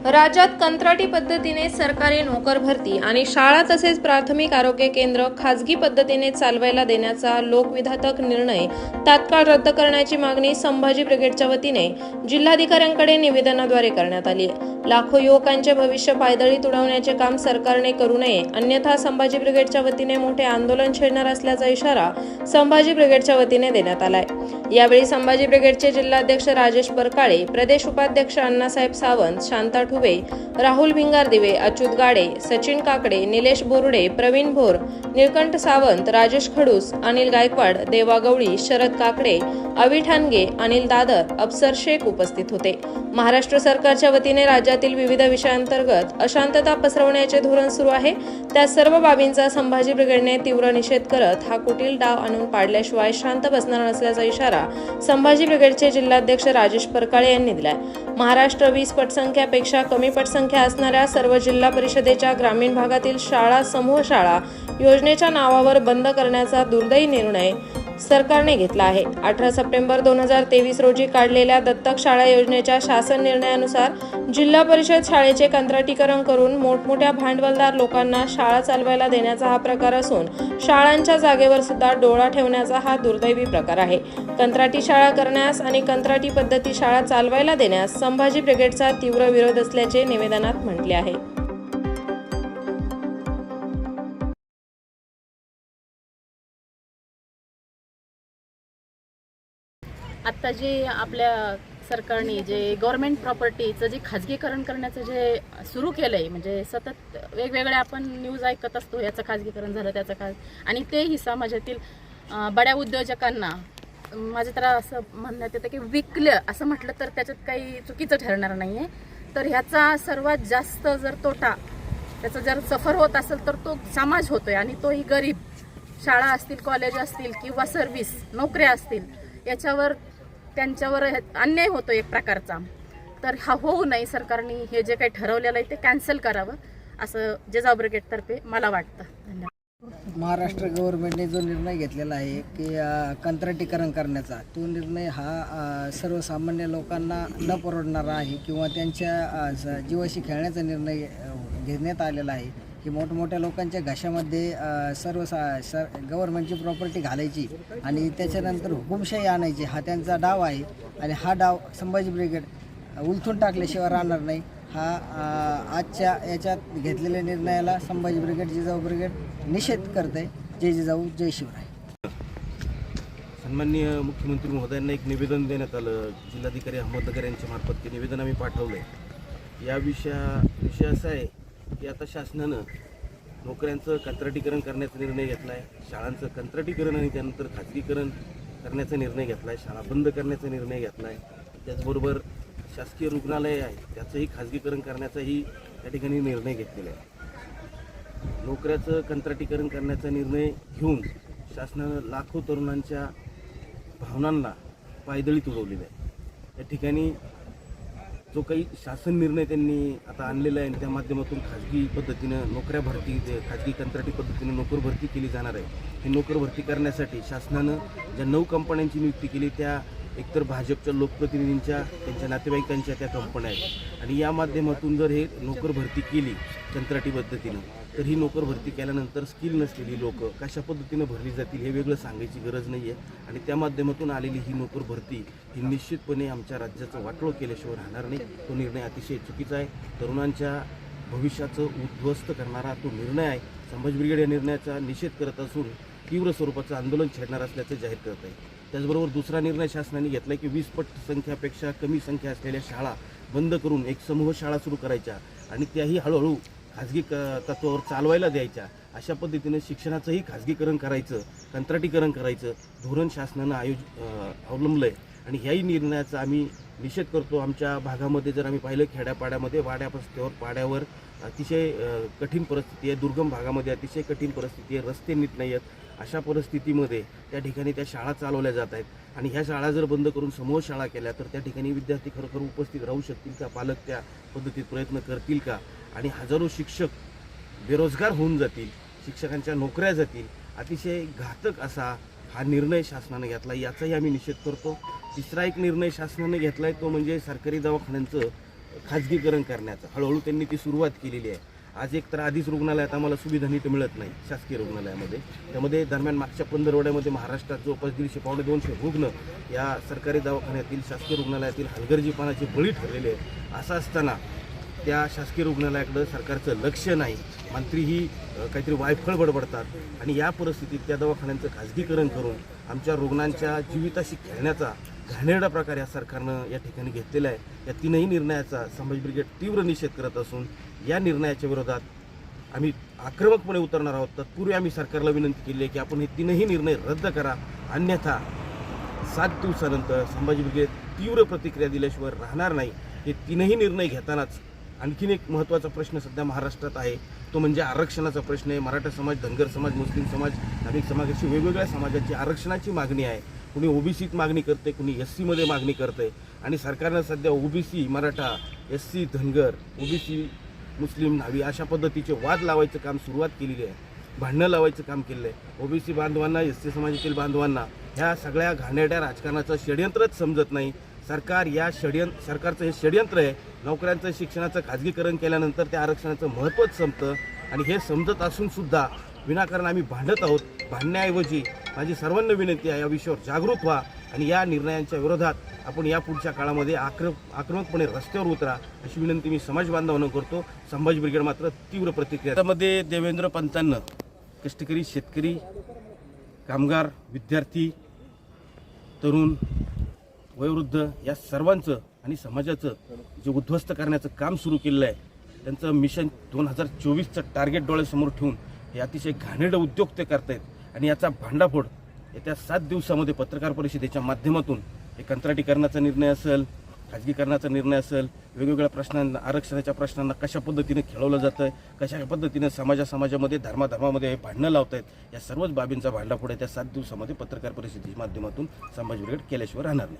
राज्यात कंत्राटी पद्धतीने सरकारी नोकर भरती आणि शाळा तसेच प्राथमिक आरोग्य केंद्र खाजगी पद्धतीने चालवायला देण्याचा लोकविघातक निर्णय तात्काळ रद्द करण्याची मागणी संभाजी ब्रिगेडच्या वतीने जिल्हाधिकाऱ्यांकडे निवेदनाद्वारे करण्यात आली आहे। लाखो युवकांचे भविष्य पायदळीत उडवण्याचे काम सरकारने करू नये, अन्यथा संभाजी ब्रिगेडच्या वतीने मोठे आंदोलन छेडणार असल्याचा इशारा संभाजी ब्रिगेडच्या वतीने देण्यात आलाय। यावेळी संभाजी ब्रिगेडचे जिल्हाध्यक्ष राजेश परकाळे, प्रदेश उपाध्यक्ष अण्णासाहेब सावंत, शांता ठुबे, राहुल भिंगारदिवे, अच्युत गाडे, सचिन काकडे, निलेश बोर्डे, प्रवीण भोर, निळकंठ सावंत, राजेश खडूस, अनिल गायकवाड, देवा गवळी, शरद काकडे, अवी ठाणगे, अनिल दादर, अफसर शेख उपस्थित होते। महाराष्ट्र सरकारच्या वतीने राज्यातील विविध विषयांतर्गत अशांतता पसरवण्याचे धोरण सुरू आहे, त्या सर्व बाबींचा संभाजी ब्रिगेडने तीव्र निषेध करत हा कुटील डाव आणून पाडल्याशिवाय शांत बसणार नसल्याचा इशारा संभाजी ब्रिगेडचे जिल्हाध्यक्ष राजेश परकाळे यांनी दिलाय। महाराष्ट्र 20 पटसंख्यापेक्षा कमी पटसंख्या असणाऱ्या सर्व जिल्हा परिषदेच्या ग्रामीण भागातील शाळा समूह शाळा योजनेच्या नावावर बंद करण्याचा दुर्दैवी निर्णय सरकारने घेतला आहे। 18 सप्टेंबर 2023 रोजी काढलेल्या दत्तक शाळा योजनेच्या शासन निर्णयानुसार जिल्हा परिषद शाळेचे कंत्राटीकरण करून मोठमोठ्या भांडवलदार लोकांना शाळा चालवायला देण्याचा हा प्रकार असून शाळांच्या जागेवर सुद्धा डोळा ठेवण्याचा हा दुर्दैवी प्रकार आहे। कंत्राटी शाळा करण्यास आणि कंत्राटी पद्धती शाळा चालवायला देण्यास संभाजी ब्रिगेडचा तीव्र विरोध असल्याचे निवेदनात म्हटले आहे। आत्ता जे आपल्या सरकारने जे गव्हर्नमेंट प्रॉपर्टीचं जे खाजगीकरण करण्याचं जे सुरू केलं आहे, म्हणजे सतत वेगवेगळ्या आपण न्यूज ऐकत असतो, याचं खाजगीकरण झालं त्याचं आणि तेही समाजातील बड्या उद्योजकांना माझं तर असं म्हणण्यात येतं की विकलं असं म्हटलं तर त्याच्यात काही चुकीचं ठरणार नाही आहे। तर ह्याचा सर्वात जास्त जर तोटा त्याचा जर सफर होत असेल तर तो समाज होतोय आणि तोही गरीब। शाळा असतील, कॉलेज असतील किंवा सर्व्हिस नोकऱ्या असतील, याच्यावर त्यांच्यावर अन्याय होतो एक प्रकारचा। तर हा होऊ नये, सरकारने हे जे काही ठरवलेलं आहे ते कॅन्सल करावं असं जिजाऊ ब्रिगेडतर्फे मला वाटतं। धन्यवाद। महाराष्ट्र गव्हर्नमेंटने जो निर्णय घेतलेला आहे की कंत्राटीकरण करण्याचा, तो निर्णय हा सर्वसामान्य लोकांना न परवडणारा आहे किंवा त्यांच्या जीवाशी खेळण्याचा निर्णय घेण्यात आलेला आहे की मोठमोठ्या लोकांच्या घशामध्ये गव्हर्नमेंटची प्रॉपर्टी घालायची आणि त्याच्यानंतर हुकुमशाही आणायची, हा त्यांचा डाव आहे आणि हा डाव संभाजी ब्रिगेड उलथून टाकल्याशिवाय राहणार नाही। हा आजच्या याच्यात घेतलेल्या निर्णयाला संभाजी ब्रिगेड, जिजाऊ ब्रिगेड निषेध करते। जय जिजाऊ, जय शिवराय। सन्माननीय मुख्यमंत्री महोदयांना एक निवेदन देण्यात आलं, जिल्हाधिकारी अहमदनगर यांच्या मार्फत ते निवेदन आम्ही पाठवलं आहे। या विषय असा आहे की आता शासनानं नोकऱ्यांचं कंत्राटीकरण करण्याचा निर्णय घेतला आहे, शाळांचं कंत्राटीकरण आणि त्यानंतर खाजगीकरण करण्याचा निर्णय घेतला आहे, शाळा बंद करण्याचा निर्णय घेतला आहे। त्याचबरोबर शासकीय रुग्णालय आहे त्याचंही खाजगीकरण करण्याचाही त्या ठिकाणी निर्णय घेतलेला आहे। नोकऱ्याचं कंत्राटीकरण करण्याचा निर्णय घेऊन शासनानं लाखो तरुणांच्या भावनांना पायदळीत उडवलेलं आहे। त्या ठिकाणी जो काही शासन निर्णय त्यांनी आता आणलेला आहे आणि त्या माध्यमातून खाजगी पद्धतीनं नोकऱ्या भरती, खाजगी कंत्राटी पद्धतीने नोकर भरती केली जाणार आहे। ही नोकर भरती करण्यासाठी शासनानं ज्या 9 कंपन्यांची नियुक्ती केली, त्या एकतर भाजपच्या लोकप्रतिनिधींच्या, त्यांच्या नातेवाईकांच्या त्या कंपन्या आहेत आणि या माध्यमातून जर हे नोकर भरती केली कंत्राटी पद्धतीनं, तर ही नोकर भरती केल्यानंतर स्किल नसलेली लोक कशा पद्धतीनं भरली जातील हे वेगळं सांगायची गरज नाही आहे आणि त्या माध्यमातून आलेली ही नोकर भरती ही निश्चितपणे आमच्या राज्याचं वाटोळ केल्याशिवाय राहणार नाही। तो निर्णय अतिशय चुकीचा आहे, तरुणांच्या भविष्याचं उद्ध्वस्त करणारा तो निर्णय आहे। संभाजी ब्रिगेड या निर्णयाचा निषेध करत असून तीव्र स्वरूपाचं आंदोलन छेडणार असल्याचं जाहीर करत आहे। त्याचबरोबर दुसरा निर्णय शासनाने घेतला आहे की 20 पटसंख्यापेक्षा कमी संख्या असलेल्या शाळा बंद करून एक समूह शाळा सुरू करायच्या आणि त्याही हळूहळू खाजगी तत्वावर चालवायला द्यायच्या, अशा पद्धतीने शिक्षणाचंही खाजगीकरण करायचं, कंत्राटीकरण करायचं धोरण शासनानं अवलंबलं आहे आणि ह्याही निर्णयाचा आम्ही निषेध करतो। आमच्या भागामध्ये जर आम्ही पाहिलं, खेड्यापाड्यामध्ये वाड्यापाड्यावर पाड्यावर अतिशय कठीण परिस्थिती आहे, दुर्गम भागामध्ये अतिशय कठीण परिस्थिती आहे, रस्ते नीट नाही आहेत। अशा परिस्थितीमध्ये त्या ठिकाणी त्या शाळा चालवल्या जात आहेत आणि ह्या शाळा जर बंद करून समूह शाळा केल्या तर त्या ठिकाणी विद्यार्थी खरोखर उपस्थित राहू शकतील का, पालक त्या पद्धतीत प्रयत्न करतील का आणि हजारो शिक्षक बेरोजगार होऊन जातील, शिक्षकांच्या नोकऱ्या जातील। अतिशय घातक असा हा निर्णय शासनाने घेतला, याचाही आम्ही निषेध करतो। तिसरा एक निर्णय शासनाने घेतला आहे तो म्हणजे सरकारी दवाखान्यांचं खाजगीकरण करण्याचा हळूहळू त्यांनी ती सुरुवात केलेली आहे. आज एक तर आधीच रुग्णालयात आम्हाला सुविधा नीट मिळत नाही शासकीय रुग्णालयामध्ये. त्यामध्ये दरम्यान मागच्या पंधरवड्यामध्ये महाराष्ट्रात जवळपास 150-200 रुग्ण या सरकारी दवाखान्यातील शासकीय रुग्णालयातील हलगर्जीपणाचे बळी ठरलेले आहेत. असं असताना त्या शासकीय रुग्णालयाकडं सरकारचं लक्ष नाही. मंत्रीही काहीतरी वायफळ बडबडतात आणि या परिस्थितीत त्या दवाखान्यांचं खाजगीकरण करून आमच्या रुग्णांच्या जीविताशी खेळण्याचा घाणेरडा प्रकार या सरकारनं या ठिकाणी घेतलेला आहे. या तीनही निर्णयाचा संभाजी ब्रिगेड तीव्र निषेध करत असून या निर्णयाच्या विरोधात आम्ही आक्रमकपणे उतरणार आहोत. तत्पूर्वी आम्ही सरकारला विनंती केली आहे की आपण हे तीनही निर्णय रद्द करा, अन्यथा 7 दिवसानंतर संभाजी ब्रिगेड तीव्र प्रतिक्रिया दिल्याशिवाय राहणार नाही. हे तीनही निर्णय घेतानाच आणखीन एक महत्त्वाचा प्रश्न सध्या महाराष्ट्रात आहे, तो म्हणजे आरक्षणाचा प्रश्न आहे. मराठा समाज, धनगर समाज, मुस्लिम समाज, नाभिक समाज अशी वेगवेगळ्या समाजाची आरक्षणाची मागणी आहे. कुणी ओबीसीत मागणी करते, कुणी एससीमध्ये मागणी करते आणि सरकारनं सध्या OBC Maratha, SC Dhangar, OBC मुस्लिम नावी अशा पद्धतीचे वाद लावायचं काम सुरुवात केलेली आहे, भांडणं लावायचं काम केलेलं आहे. ओबीसी बांधवांना, एससी समाजातील बांधवांना ह्या सगळ्या घाणेरड्या राजकारणाचं षडयंत्रच समजत नाही. सरकारचं हे षडयंत्र आहे. नोकऱ्यांचं, शिक्षणाचं खाजगीकरण केल्यानंतर त्या आरक्षणाचं महत्त्वच संपतं आणि हे समजत असून सुद्धा विनाकारण आम्ही भांडत आहोत. भांडण्याऐवजी माझी सर्वांना विनंती आहे, या विषयावर जागृत व्हा आणि या निर्णयांच्या विरोधात आपण या पुढच्या काळामध्ये आक्रमकपणे रस्त्यावर उतरा अशी विनंती मी समाज बांधवांना करतो. संभाजी ब्रिगेड मात्र तीव्र प्रतिक्रिया. त्यामध्ये देवेंद्र पंतांना कष्टकरी, शेतकरी, कामगार, विद्यार्थी, तरुण, वयोवृद्ध या सर्वांचं आणि समाजाचं जे उद्ध्वस्त करण्याचं काम सुरू केलेलं आहे, त्यांचं मिशन 2024चं टार्गेट डोळ्यासमोर ठेवून हे अतिशय घाणेरडं उद्योग ते करतायत आणि याचा भांडाफोड येत्या 7 दिवसामध्ये पत्रकार परिषदेच्या माध्यमातून हे कंत्राटीकरणाचा निर्णय असेल, खाजगीकरणाचा निर्णय असेल, वेगवेगळ्या प्रश्नांना, आरक्षणाच्या प्रश्नांना कशा पद्धतीने खेळवलं जातं आहे, कशा पद्धतीने समाजामध्ये धर्मामध्ये हे भांडणं लावत आहेत, या सर्वच बाबींचा भांडाफोड त्या 7 दिवसामध्ये पत्रकार परिषदेच्या माध्यमातून संभाजी ब्रिगेड केल्याशिवाय राहणार नाही.